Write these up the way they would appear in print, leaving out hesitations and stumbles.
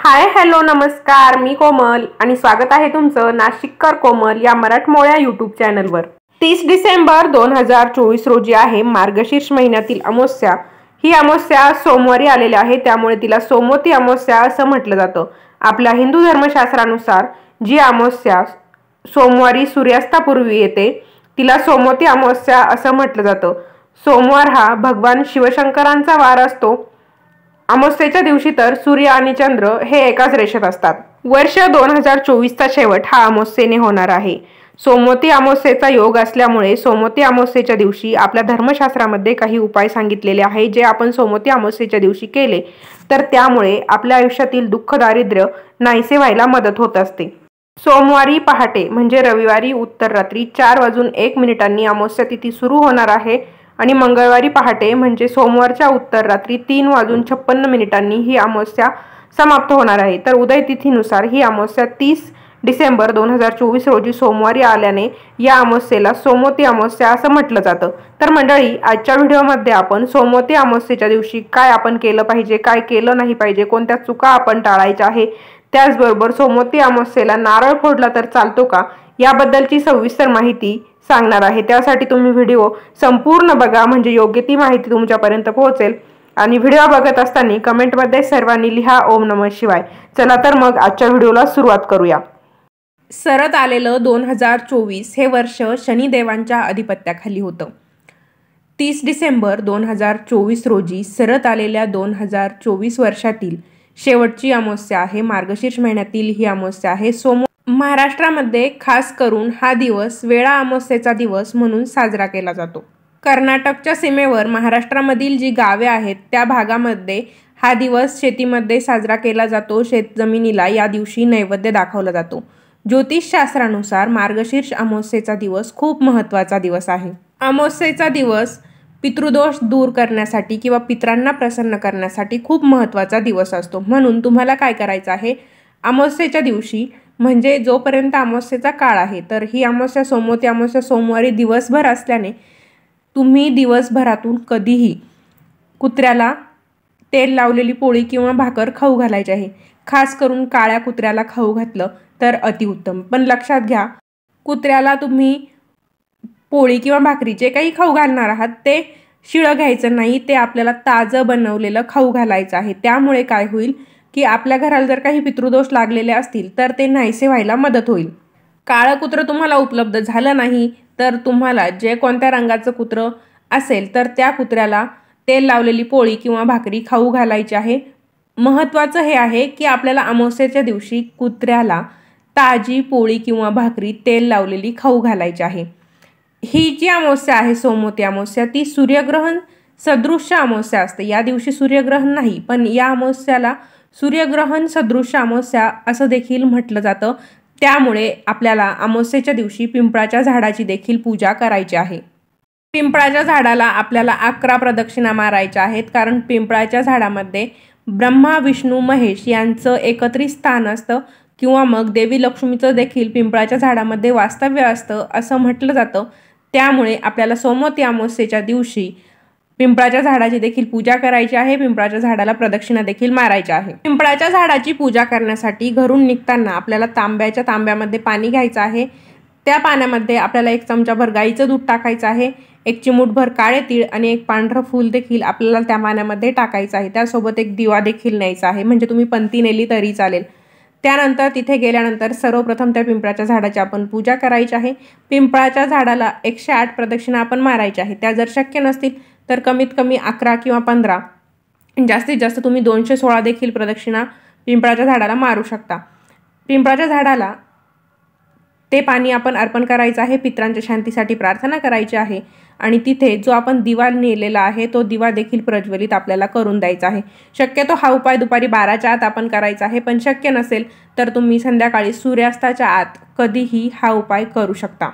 Hi hello नमस्कार, मी कोमल आणि स्वागत आहे तुमचं नाशिककर कोमल या मराठमोळ्या यूट्यूब चॅनलवर। 30 डिसेंबर 2024 रोजी आहे मार्गशीर्ष महिन्यातील अमावस्या। ही अमावस्या सोमवारी आलेली आहे, त्यामुळे तिला सोमवती अमावस्या असं म्हटलं जातं। आपल्या हिंदू धर्मशास्त्रानुसार जी अमावस्या सोमवारी सूर्यास्तापूर्वी येते तिला सोमवती अमावस्या असं म्हटलं जातं। सोमवार हा भगवान शिवशंकरांचा वार असतो। अमावस्येच्या दिवशी तर सूर्य आणि चंद्र हे एकाच रेषेत असतात। वर्ष 2024चा शेवट हा अमावस्येने होणार आहे। सोमवती अमावस्येचा योग असल्यामुळे सोमवती अमावस्येच्या दिवशी आपल्या धर्मशास्त्रामध्ये काही उपाय सांगितलेले आहे, जे आपण सोमवती अमावस्येच्या दिवशी केले तर त्यामुळे आपल्या आयुष्यातील दुःख दारिद्र्य नाहीसे व्हायला मदत होत असते। सोमवारी पहाटे म्हणजे रविवारी उत्तर रात्री 4:01 अमावस्या तिथी सुरू होणार आहे आणि मंगळवारी पहाटे म्हणजे सोमवारच्या उत्तर रात्री 3:56 ही अमावस्या समाप्त होणार आहे। तर उदय तिथीनुसार ही अमावस्या 30 डिसेंबर 2024 रोजी सोमवारी आल्याने या अमावस्येला सोमवती अमावस्या असं म्हटलं जातं। तर मंडळी, आजच्या व्हिडिओमध्ये आपण सोमवती अमावस्येच्या दिवशी काय आपण केलं पाहिजे, काय केलं नाही पाहिजे, कोणत्या चुका आपण टाळायच्या आहे, त्याचबरोबर सोमवती अमावस्येला नारळ फोडला तर चालतो का याबद्दलची सविस्तर माहिती सांगणार आहे। त्यासाठी तुम्ही व्हिडिओ संपूर्ण बघा, म्हणजे योग्य ती माहिती तुमच्यापर्यंत पोहोचेल। आणि व्हिडिओ बघत असताना कमेंटमध्ये सर्वांनी लिहा ओम नमः शिवाय। चला तर मग आजच्या व्हिडिओला सुरुवात करूया। सरत आलेलं 2024 हे वर्ष शनिदेवांच्या अधिपत्याखाली होतं। 30 डिसेंबर 2024 रोजी सरत आलेल्या 2024 वर्षातील शेवटची अमावस्या आहे। मार्गशीर्ष महिन्यातील ही अमावस्या आहे। महाराष्ट्रामध्ये खास करून हा दिवस वेळा अमावस्येचा दिवस म्हणून साजरा केला जातो। कर्नाटकच्या सीमेवर महाराष्ट्रामधील जी गावे आहेत त्या भागामध्ये हा दिवस शेतीमध्ये साजरा केला जातो। शेतजमिनीला या दिवशी नैवेद्य दाखवला जातो। ज्योतिषशास्त्रानुसार मार्गशीर्ष अमावस्येचा दिवस खूप महत्त्वाचा दिवस आहे। अमावस्येचा दिवस पितृदोष दूर करण्यासाठी किंवा पितरांना प्रसन्न करण्यासाठी खूप महत्त्वाचा दिवस असतो। म्हणून तुम्हाला काय करायचं आहे, अमावस्येच्या दिवशी म्हणजे जोपर्यंत अमावस्येचा काळ आहे, तर ही अमावस्या सोमवती अमावस्या सोमवारी दिवसभर असल्याने तुम्ही दिवसभरातून कधीही कुत्र्याला तेल लावलेली पोळी किंवा भाकर खाऊ घालायची आहे। खास करून काळ्या कुत्र्याला खाऊ घातलं तर अतिउत्तम। पण लक्षात घ्या, कुत्र्याला तुम्ही पोळी किंवा भाकरी जे काही खाऊ घालणार आहात ते शिळं घ्यायचं नाही, ते आपल्याला ताजं बनवलेलं खाऊ घालायचं आहे। त्यामुळे काय होईल की आपल्या घराला जर काही पितृदोष लागलेले असतील तर ते नाहीसे व्हायला मदत होईल। काळं कुत्रं तुम्हाला उपलब्ध झालं नाही तर तुम्हाला जे कोणत्या रंगाचं कुत्रं असेल तर त्या कुत्र्याला तेल लावलेली पोळी किंवा भाकरी खाऊ घालायची आहे। महत्त्वाचं हे आहे की आपल्याला अमावस्येच्या दिवशी कुत्र्याला ताजी पोळी किंवा भाकरी तेल लावलेली खाऊ घालायची आहे। ही जी अमावस्या आहे सोमवती अमावस्या, ती सूर्यग्रहण सदृश्य अमावस्या असते। या दिवशी सूर्यग्रहण नाही, पण या अमावस्याला सूर्यग्रहण सदृश्य अमावस्या असं देखील म्हटलं जातं। त्यामुळे आपल्याला अमावस्येच्या दिवशी पिंपळाच्या झाडाची देखील पूजा करायची आहे। पिंपळाच्या झाडाला आपल्याला 11 प्रदक्षिणा मारायच्या आहेत, कारण पिंपळाच्या झाडामध्ये ब्रह्मा विष्णू महेश यांचं एकत्रित स्थान असतं किंवा मग देवी लक्ष्मीचं देखील पिंपळाच्या झाडामध्ये वास्तव्य असतं असं म्हटलं जातं। त्यामुळे आपल्याला सोमवती अमावस्येच्या दिवशी पिंपळाच्या झाडाची देखील पूजा करायची आहे। पिंपळाच्या झाडाला प्रदक्षिणा देखील मारायची आहे। पिंपळाच्या झाडाची पूजा करण्यासाठी घरून निघताना आपल्याला तांब्यामध्ये पाणी घ्यायचं आहे। त्या पाण्यामध्ये आपल्याला 1 चमचाभर गाईचं दूध टाकायचं आहे, 1 चिमूटभर काळे तीळ आणि 1 पांढरं फूल देखील आपल्याला त्या पाण्यामध्ये टाकायचं आहे। त्यासोबत 1 दिवा देखील न्यायचा आहे, म्हणजे तुम्ही पंती नेली तरी चालेल। त्यानंतर तिथे गेल्यानंतर सर्वप्रथम त्या पिंपळाच्या झाडाची आपण पूजा करायची आहे। पिंपळाच्या झाडाला 108 प्रदक्षिणा आपण मारायच्या आहे। त्या जर शक्य नसतील तर कमीत कमी 11 किंवा 15, जास्तीत जास्त तुम्ही 216 देखील प्रदक्षिणा पिंपळाच्या झाडाला मारू शकता। पिंपळाच्या झाडाला ते पाणी आपण अर्पण करायचं आहे, पितरांच्या शांतीसाठी प्रार्थना करायची आहे आणि तिथे जो आपण दिवा नेलेला आहे तो दिवा देखील प्रज्वलित आपल्याला करून द्यायचा आहे। शक्यतो हा उपाय दुपारी 12च्या आत आपण करायचा आहे, पण शक्य नसेल तर तुम्ही संध्याकाळी सूर्यास्ताच्या आत कधीही हा उपाय करू शकता।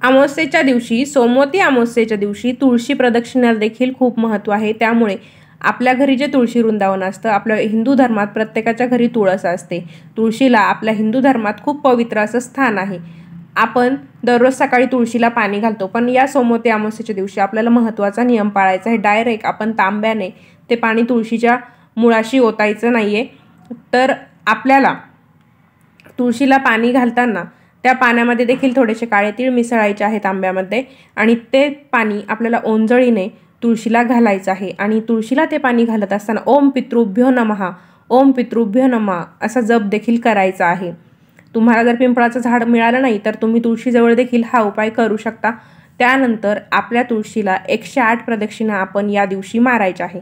अमावस्येच्या दिवशी सोमवती अमावस्येच्या दिवशी तुळशी प्रदक्षिणेला देखील खूप महत्त्व आहे। त्यामुळे आपल्या घरी जे तुळशी वृंदावन असतं, आपल्या हिंदू धर्मात प्रत्येकाच्या घरी तुळस असते। तुळशीला आपल्या हिंदू धर्मात खूप पवित्र असं स्थान आहे। आपण दररोज सकाळी तुळशीला पाणी घालतो, पण या सोमवती अमावस्येच्या दिवशी आपल्याला महत्त्वाचा नियम पाळायचा आहे। डायरेक्ट आपण तांब्याने ते पाणी तुळशीच्या मुळाशी ओतायचं नाहीये, तर आपल्याला तुळशीला पाणी घालताना त्या पाण्यामध्ये देखील थोडेसे काळे तीळ मिसळायचे आहेत तांब्यामध्ये आणि ते पाणी आपल्याला ओंजळीने तुळशीला घालायचं आहे आणि तुळशीला ते पाणी घालत असताना ओम पितृभ्यो नमः, ओम पितृभ्यो नमः असा जप देखील करायचा आहे। तुम्हाला जर पिंपळाचं झाड मिळालं नाही तर तुम्ही तुळशीजवळ देखील हा उपाय करू शकता। त्यानंतर आपल्या तुळशीला 108 प्रदक्षिणा आपण या दिवशी मारायच्या आहे।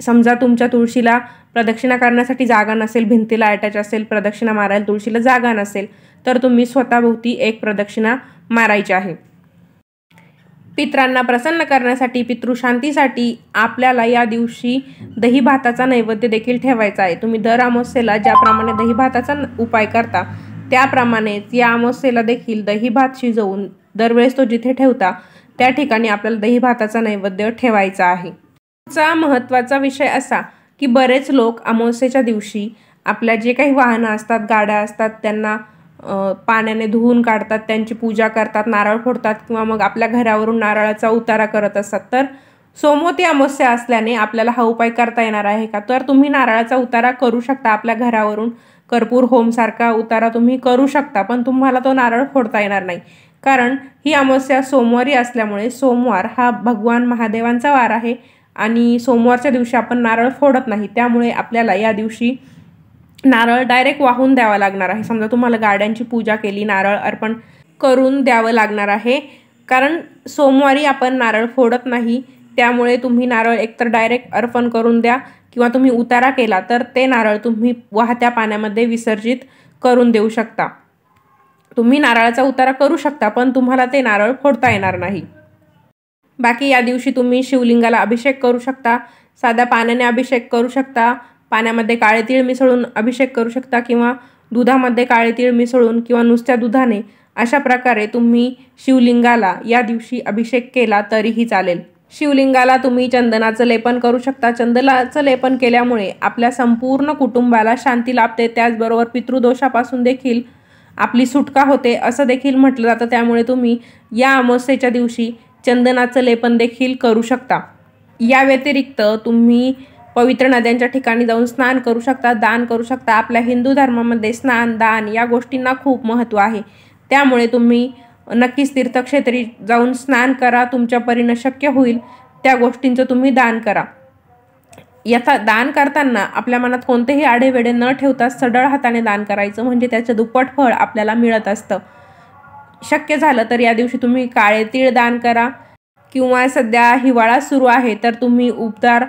समजा तुमच्या तुळशीला प्रदक्षिणा करण्यासाठी जागा नसेल, भिंतीला अटॅच असेल, प्रदक्षिणा मारायला तुळशीला जागा नसेल तर तुम्ही स्वतःभोवती 1 प्रदक्षिणा मारायची आहे। पितरांना प्रसन्न करण्यासाठी, पितृशांतीसाठी आपल्याला या दिवशी दही भाताचा नैवेद्य देखील ठेवायचा आहे। तुम्ही दर अमावस्येला ज्याप्रमाणे दही भाताचा उपाय करता त्याप्रमाणेच या अमावस्येला देखील दही भात शिजवून दरवेळेस तो जिथे ठेवता त्या ठिकाणी आपल्याला दही भाताचा नैवेद्य ठेवायचा आहे। चा महत्त्वाचा विषय असा की बरेच लोक अमावस्येच्या दिवशी आपल्या जे काही वाहनं असतात, गाड्या असतात त्यांना पाण्याने धुवून काढतात, त्यांची पूजा करतात, नारळ फोडतात किंवा मग आपल्या घरावरून नारळाचा उतारा करत असतात। तर सोमवती अमावस्या असल्याने आपल्याला हा उपाय करता येणार आहे का? तर तुम्ही नारळाचा उतारा करू शकता, आपल्या घरावरून कर्पूर होमसारखा उतारा तुम्ही करू शकता, पण तुम्हाला तो नारळ फोडता येणार नाही कारण ही अमावस्या सोमवारी असल्यामुळे सोमवार हा भगवान महादेवांचा वार आहे आणि सोमवारच्या दिवशी आपण नारळ फोडत नाही। त्यामुळे आपल्याला या दिवशी नारळ डायरेक्ट वाहून द्यावा लागणार आहे। समजा तुम्हाला गाड्यांची पूजा केली, नारळ अर्पण करून द्यावं लागणार आहे कारण सोमवारी आपण नारळ फोडत नाही। त्यामुळे तुम्ही नारळ एकतर डायरेक्ट अर्पण करून द्या किंवा तुम्ही उतारा केला तर ते नारळ तुम्ही वाहत्या पाण्यामध्ये विसर्जित करून देऊ शकता। तुम्ही नारळाचा उतारा करू शकता पण तुम्हाला ते नारळ फोडता येणार नाही। बाकी या दिवशी तुम्ही शिवलिंगाला अभिषेक करू शकता, साध्या पाण्याने अभिषेक करू शकता, पाण्यामध्ये काळे तीळ मिसळून अभिषेक करू शकता किंवा दुधामध्ये काळे तीळ मिसळून किंवा नुसत्या दुधाने अशा प्रकारे तुम्ही शिवलिंगाला या दिवशी अभिषेक केला तरीही चालेल। शिवलिंगाला तुम्ही चंदनाचं लेपन करू शकता। चंदनाचं लेपन केल्यामुळे आपल्या संपूर्ण कुटुंबाला शांती लाभते, त्याचबरोबर पितृदोषापासून देखील आपली सुटका होते असं देखील म्हटलं जातं। त्यामुळे तुम्ही या अमावस्येच्या दिवशी चंदनाचं लेपन देखील करू शकता। या व्यतिरिक्त तुम्ही पवित्र नद्यांच्या ठिकाणी जाऊन स्नान करू शकता, दान करू शकता। आपल्या हिंदू धर्मामध्ये स्नान, दान या गोष्टींना खूप महत्त्व आहे। त्यामुळे तुम्ही नक्कीच तीर्थक्षेत्री जाऊन स्नान करा, तुमच्या परीने शक्य होईल त्या गोष्टींचं तुम्ही दान करा। याचा दान करताना आपल्या मनात कोणतेही आढेवेढे न ठेवता सढळ हाताने दान करायचं, म्हणजे त्याचं दुप्पट फळ आपल्याला मिळत असतं। शक्य झालं तर या दिवशी तुम्ही काळे तीळ दान करा किंवा सध्या हिवाळा सुरू आहे तर तुम्ही उबदार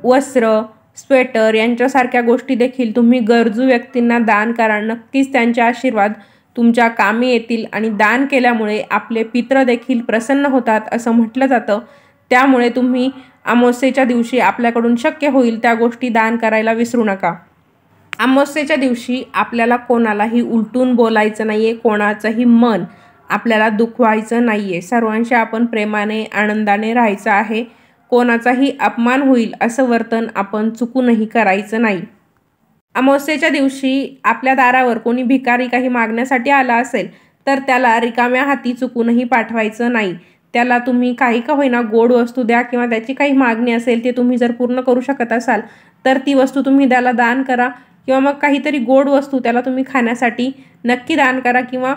वस्त्र, स्वेटर यांच्यासारख्या गोष्टी देखील तुम्ही गरजू व्यक्तींना दान करा। नक्कीच त्यांचे आशीर्वाद तुमच्या कामी येतील आणि दान केल्यामुळे आपले पित्र देखील प्रसन्न होतात असं म्हटलं जातं। त्यामुळे तुम्ही अमावस्येच्या दिवशी आपल्याकडून शक्य होईल त्या गोष्टी दान करायला विसरू नका। अमावस्येच्या दिवशी आपल्याला कोणालाही उलटून बोलायचं नाहीये, कोणाचंही मन आपल्याला दुखवायचं नाहीये। सर्वांशी आपण प्रेमाने, आनंदाने राहायचं आहे। कोणाचाही अपमान होईल असं वर्तन आपण चुकूनही करायचं नाही। अमावस्येच्या दिवशी आपल्या दारावर कोणी भिकारी काही मागण्यासाठी आला असेल तर त्याला रिकाम्या हाती चुकूनही पाठवायचं नाही। त्याला तुम्ही काही का होईना गोड वस्तू द्या किंवा त्याची काही मागणी असेल ते तुम्ही जर पूर्ण करू शकत असाल तर ती वस्तू तुम्ही त्याला दान करा किंवा मग काहीतरी गोड वस्तू त्याला तुम्ही खाण्यासाठी नक्की दान करा किंवा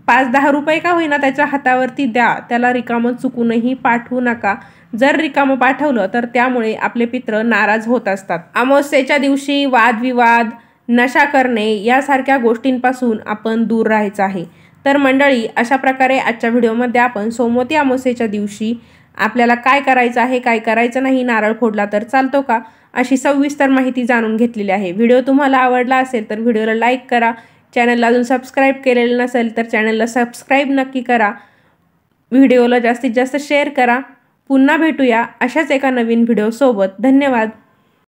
5-10 रुपये का होईना त्याच्या हातावरती द्या। त्याला रिकामं चुकूनही पाठवू नका। जर रिकामं पाठवलं तर त्यामुळे आपले पित्र नाराज होत असतात। अमावस्येच्या दिवशी वादविवाद, नशा करणे यासारख्या गोष्टींपासून आपण दूर राहायचं आहे। तर मंडळी, अशा प्रकारे आजच्या व्हिडिओमध्ये आपण सोमवती अमावस्येच्या दिवशी आपल्याला काय करायचं आहे, काय करायचं नाही, नारळ फोडला तर चालतो का, अशी सविस्तर माहिती जाणून घेतलेली आहे। व्हिडिओ तुम्हाला आवडला असेल तर व्हिडिओला लाईक करा, चॅनलला अजून सबस्क्राईब केलेलं नसेल तर चॅनलला सबस्क्राईब नक्की करा, व्हिडिओला जास्तीत जास्त शेअर करा। पुन्हा भेटूया अशाच एका नवीन व्हिडिओसोबत। धन्यवाद।